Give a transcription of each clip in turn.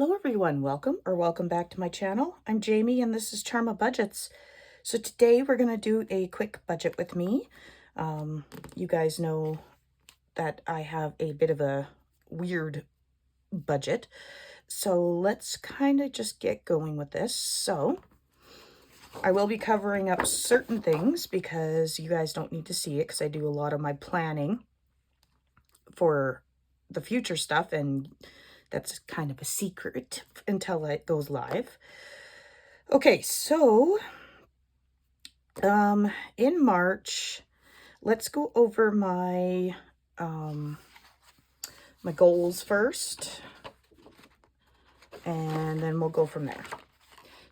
Hello everyone, welcome back to my channel. I'm Jamie and this is Charmabudgets. So today we're going to do a quick budget with me. You guys know that I have a bit of a weird budget. So let's kind of just get going with this. So I will be covering up certain things because you guys don't need to see it because I do a lot of my planning for the future stuff, and that's kind of a secret until it goes live. Okay, so in March, let's go over my my goals first, and then we'll go from there.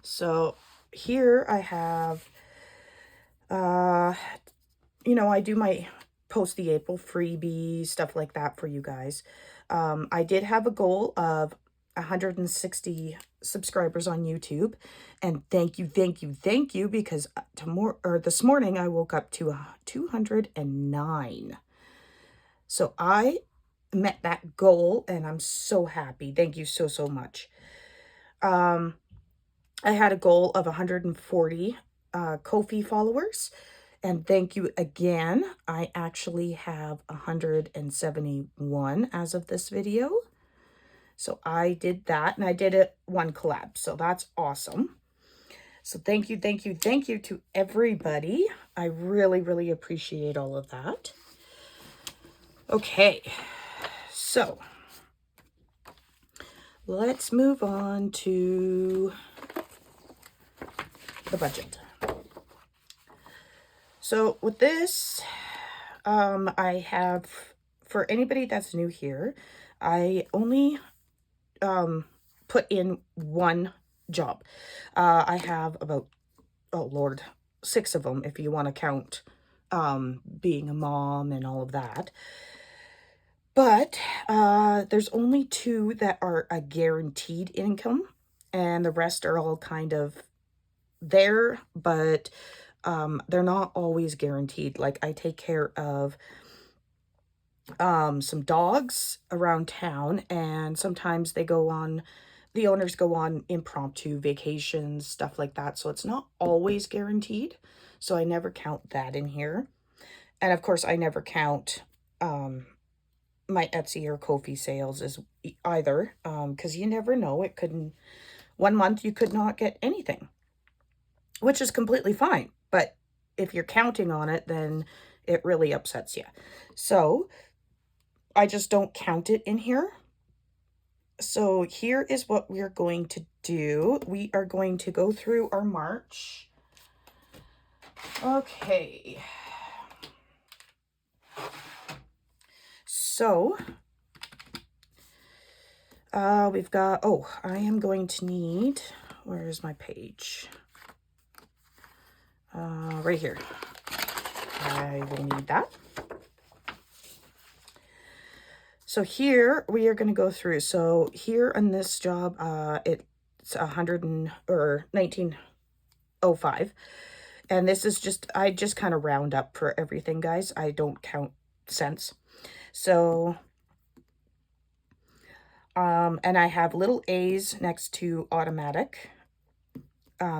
So here I have, I do my post the April freebie, stuff like that for you guys. I did have a goal of 160 subscribers on YouTube, and thank you, because this morning I woke up to 209. So I met that goal and I'm so happy. Thank you so much. I had a goal of 140 Ko-fi followers, and thank you again. I actually have 171 as of this video. So I did that, and I did it one collab. So that's awesome. So thank you to everybody. I really appreciate all of that. Okay, so let's move on to the budget. So with this, I have, for anybody that's new here, I only put in one job. I have about, oh Lord, 6 of them if you want to count being a mom and all of that. But there's only 2 that are a guaranteed income, and the rest are all kind of there, but they're not always guaranteed. Like, I take care of some dogs around town, and sometimes the owners go on impromptu vacations, stuff like that. So it's not always guaranteed. So I never count that in here. And of course, I never count my Etsy or Ko-fi sales as either, because you never know. It couldn't, one month you could not get anything, which is completely fine. But if you're counting on it, then it really upsets you. So I just don't count it in here. So here is what we're going to do. We are going to go through our March. Okay. So we've got, I am going to need, where is my page? Right here. I will need that. So here we are going to go through. So here on this job, it's 1905. And this is just, I just kind of round up for everything, guys. I don't count cents. So, and I have little A's next to automatic.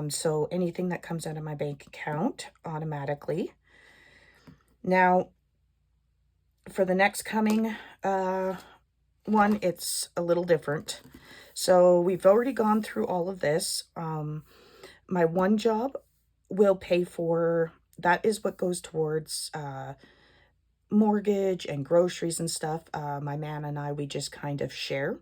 So anything that comes out of my bank account automatically. Now, for the next coming one, it's a little different. So we've already gone through all of this. My one job will pay for, that is what goes towards mortgage and groceries and stuff. My man and I, we just kind of share.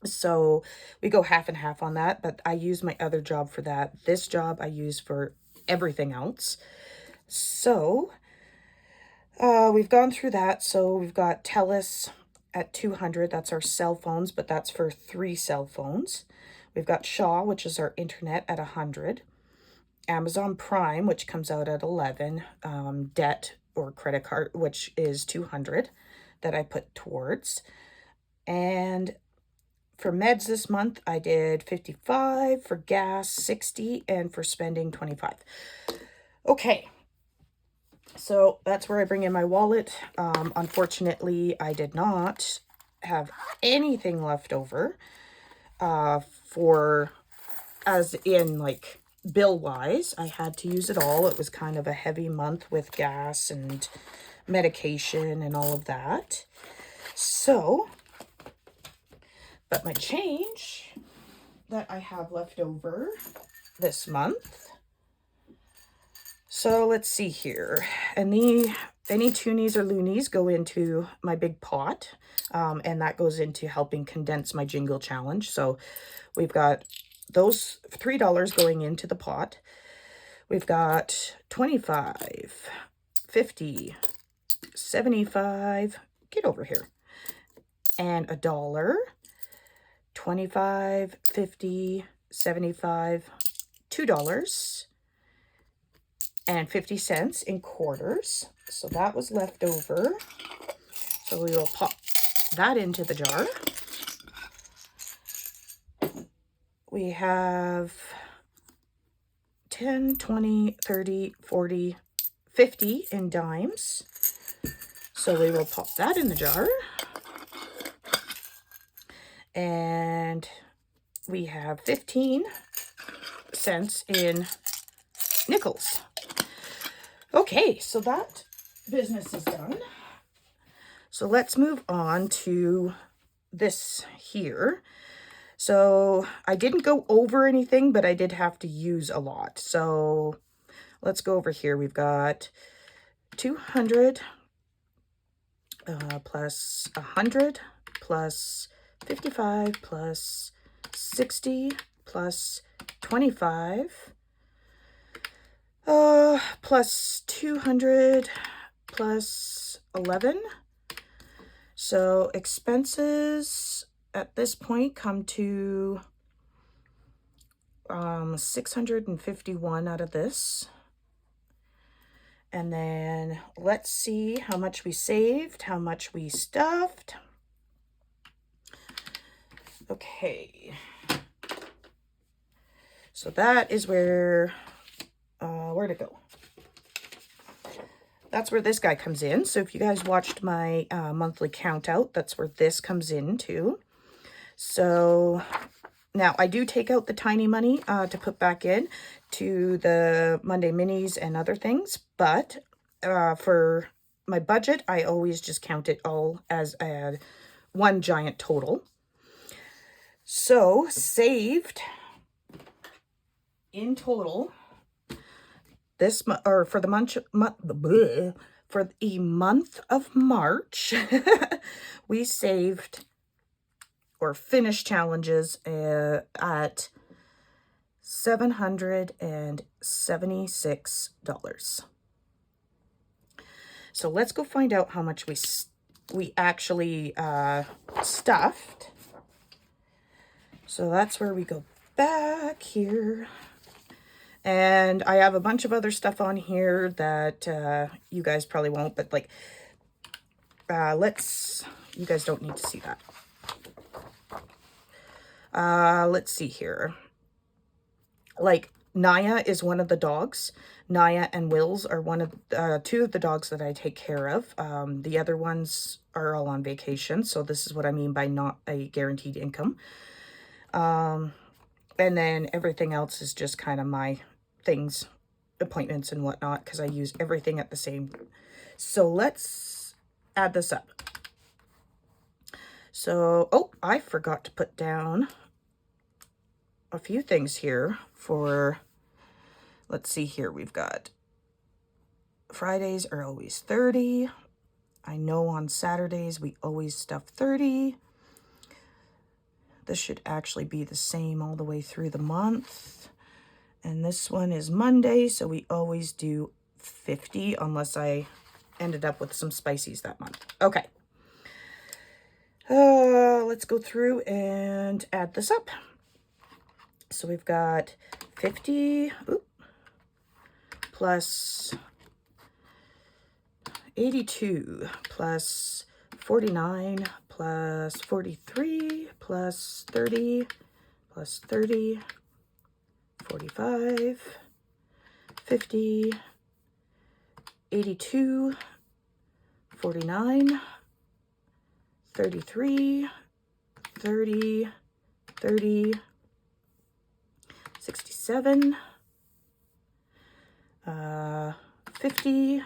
So we go half and half on that, but I use my other job for that. This job I use for everything else. So we've gone through that. So we've got TELUS at 200. That's our cell phones, but that's for 3 cell phones. We've got Shaw, which is our internet, at 100. Amazon Prime, which comes out at 11. Debt or credit card, which is 200 that I put towards. And for meds this month, I did 55, for gas 60, and for spending 25. Okay. So that's where I bring in my wallet. Unfortunately, I did not have anything left over. for, as in like bill wise, I had to use it all. It was kind of a heavy month with gas and medication and all of that. So, but my change that I have left over this month. So let's see here. Any toonies or loonies go into my big pot. And that goes into helping condense my jingle challenge. So we've got those $3 going into the pot. We've got 25, 50, 75, get over here, and $1, 25, 50, 75, $2, and 50 cents in quarters. So that was left over. So we will pop that into the jar. We have 10, 20, 30, 40, 50 in dimes. So we will pop that in the jar. And we have 15 cents in nickels. Okay, so that business is done. So let's move on to this here. So I didn't go over anything, but I did have to use a lot. So let's go over here. We've got 200 plus 100 plus 55 plus 60 plus 25 plus 200 plus 11. So expenses at this point come to 651 out of this. And then let's see how much we saved, how much we stuffed. Okay. So that is where'd it go? That's where this guy comes in. So if you guys watched my monthly count out, that's where this comes in too. So now I do take out the tiny money to put back in to the Monday minis and other things. But for my budget, I always just count it all as one giant total. So saved in total this for the month of March, we saved or finished challenges at $776. So let's go find out how much we actually stuffed. So that's where we go back here. And I have a bunch of other stuff on here that you guys probably won't, but like, you guys don't need to see that. Let's see here. Like, Naya is one of the dogs. Naya and Wills are two of the dogs that I take care of. The other ones are all on vacation, so this is what I mean by not a guaranteed income. And then everything else is just kind of my things, appointments and whatnot, because I use everything at the same. So let's add this up. So, oh, I forgot to put down a few things here for, let's see here. We've got Fridays are always 30. I know on Saturdays we always stuff 30. This should actually be the same all the way through the month. And this one is Monday, so we always do 50 unless I ended up with some spices that month. Okay. Let's go through and add this up. So we've got 50 plus 82 plus 49 plus 43 plus 30 plus 30, 45, 50, 82, 49, 33, 30, 30, 67, 50.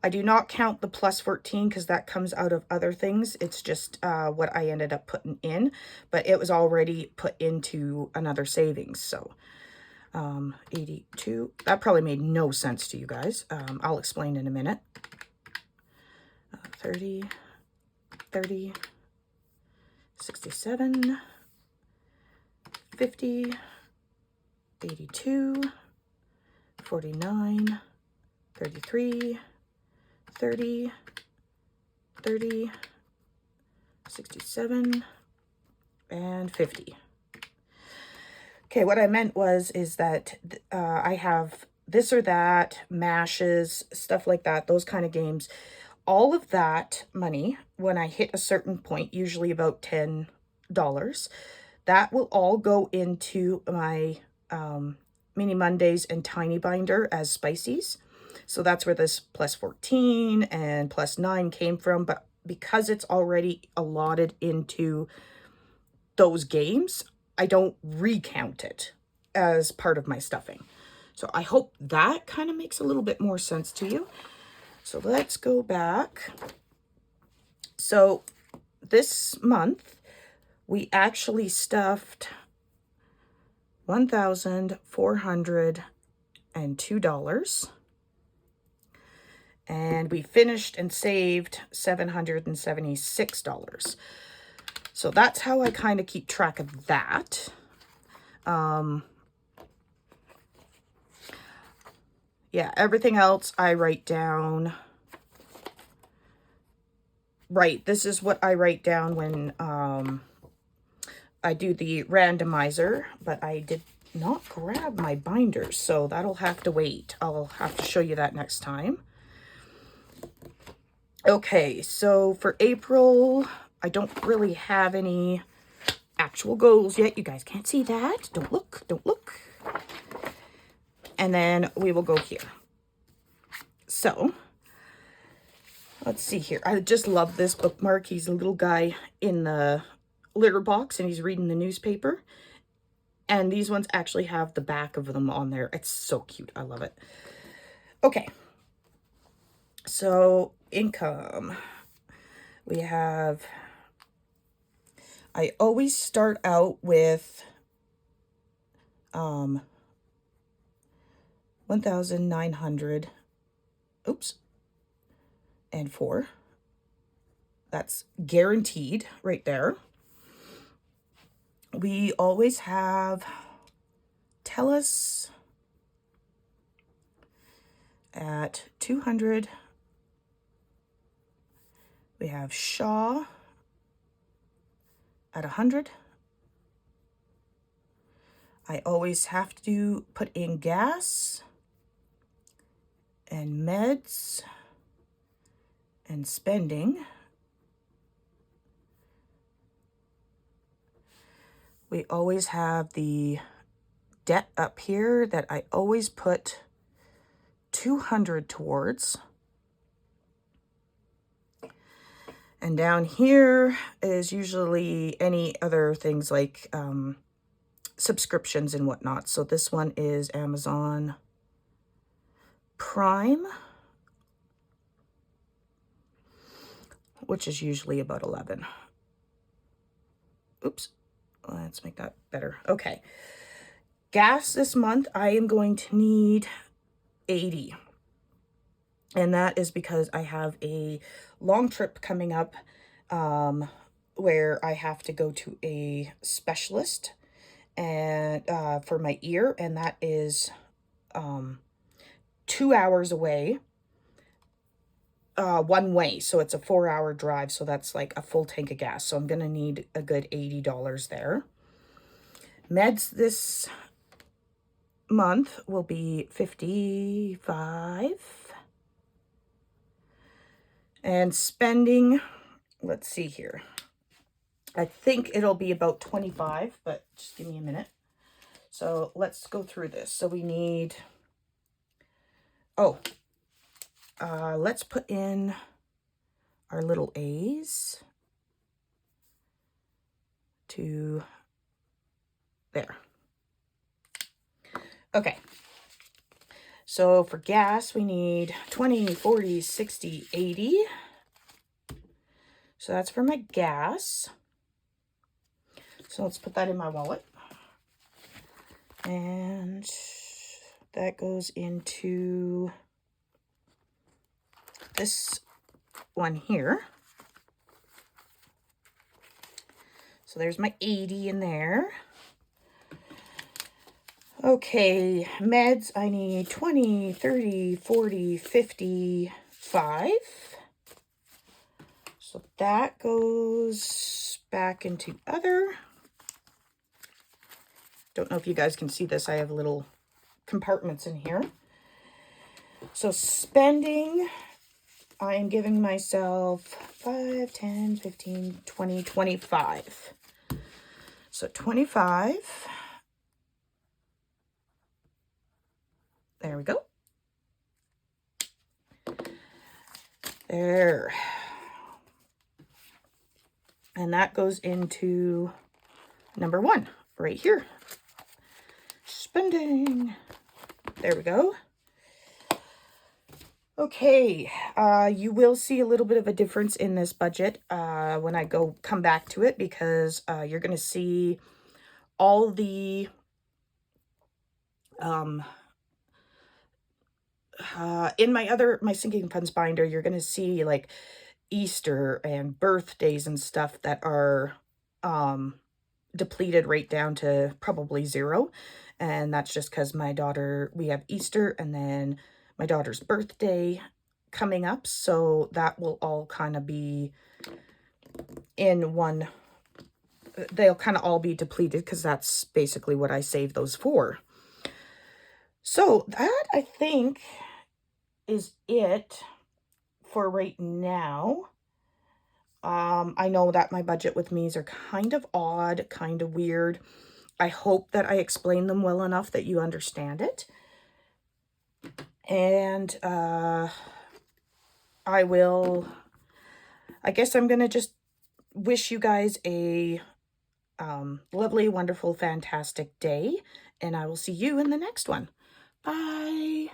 I do not count the plus 14 because that comes out of other things. It's just what I ended up putting in, but it was already put into another savings. So 82, that probably made no sense to you guys. I'll explain in a minute. 30, 30, 67, 50, 82, 49, 33, 30, 30, 67, and 50. Okay, what I meant is that I have this or that, mashes, stuff like that, those kind of games. All of that money, when I hit a certain point, usually about $10, that will all go into my Mini Mondays and Tiny Binder as spicies. So that's where this plus 14 and plus 9 came from. But because it's already allotted into those games, I don't recount it as part of my stuffing. So I hope that kind of makes a little bit more sense to you. So let's go back. So this month, we actually stuffed $1,402. And we finished and saved $776. So that's how I kind of keep track of that. Yeah, everything else I write down. Right, this is what I write down when I do the randomizer, but I did not grab my binders, so that'll have to wait. I'll have to show you that next time. Okay, so for April, I don't really have any actual goals yet. You guys can't see that. Don't look, don't look. And then we will go here. So, let's see here. I just love this bookmark. He's a little guy in the litter box and he's reading the newspaper. And these ones actually have the back of them on there. It's so cute. I love it. Okay. So, income. We have, I always start out with 1,900, oops, and 4. That's guaranteed right there. We always have TELUS at 200. We have Shaw at 100. I always have to put in gas and meds and spending. We always have the debt up here that I always put 200 towards. And down here is usually any other things like subscriptions and whatnot. So this one is Amazon Prime, which is usually about 11. Oops, let's make that better. Okay, gas this month, I am going to need 80. And that is because I have a long trip coming up where I have to go to a specialist and for my ear, and that is 2 hours away one way. So it's a 4-hour drive. So that's like a full tank of gas. So I'm going to need a good $80 there. Meds this month will be 55. And spending, let's see here. I think it'll be about 25, but just give me a minute. So let's go through this. So we need, let's put in our little A's. to there. Okay. So for gas, we need 20, 40, 60, 80. So that's for my gas. So let's put that in my wallet. And that goes into this one here. So there's my 80 in there. Okay, meds, I need 20, 30, 40, 55. So that goes back into other. Don't know if you guys can see this. I have little compartments in here. So spending, I am giving myself 5, 10, 15, 20, 25. So 25. There we go. There. And that goes into number 1 right here. Spending. There we go. Okay, you will see a little bit of a difference in this budget when I come back to it, because you're going to see all the in my sinking funds binder, you're going to see like Easter and birthdays and stuff that are depleted right down to probably 0. And that's just because we have Easter and then my daughter's birthday coming up. So that will all kind of be in one. They'll kind of all be depleted because that's basically what I saved those for. So that, I think, is it for right now. I know that my budget with me's are kind of odd, kind of weird. I hope that I explain them well enough that you understand it. And I guess I'm going to just wish you guys a lovely, wonderful, fantastic day. And I will see you in the next one. Bye.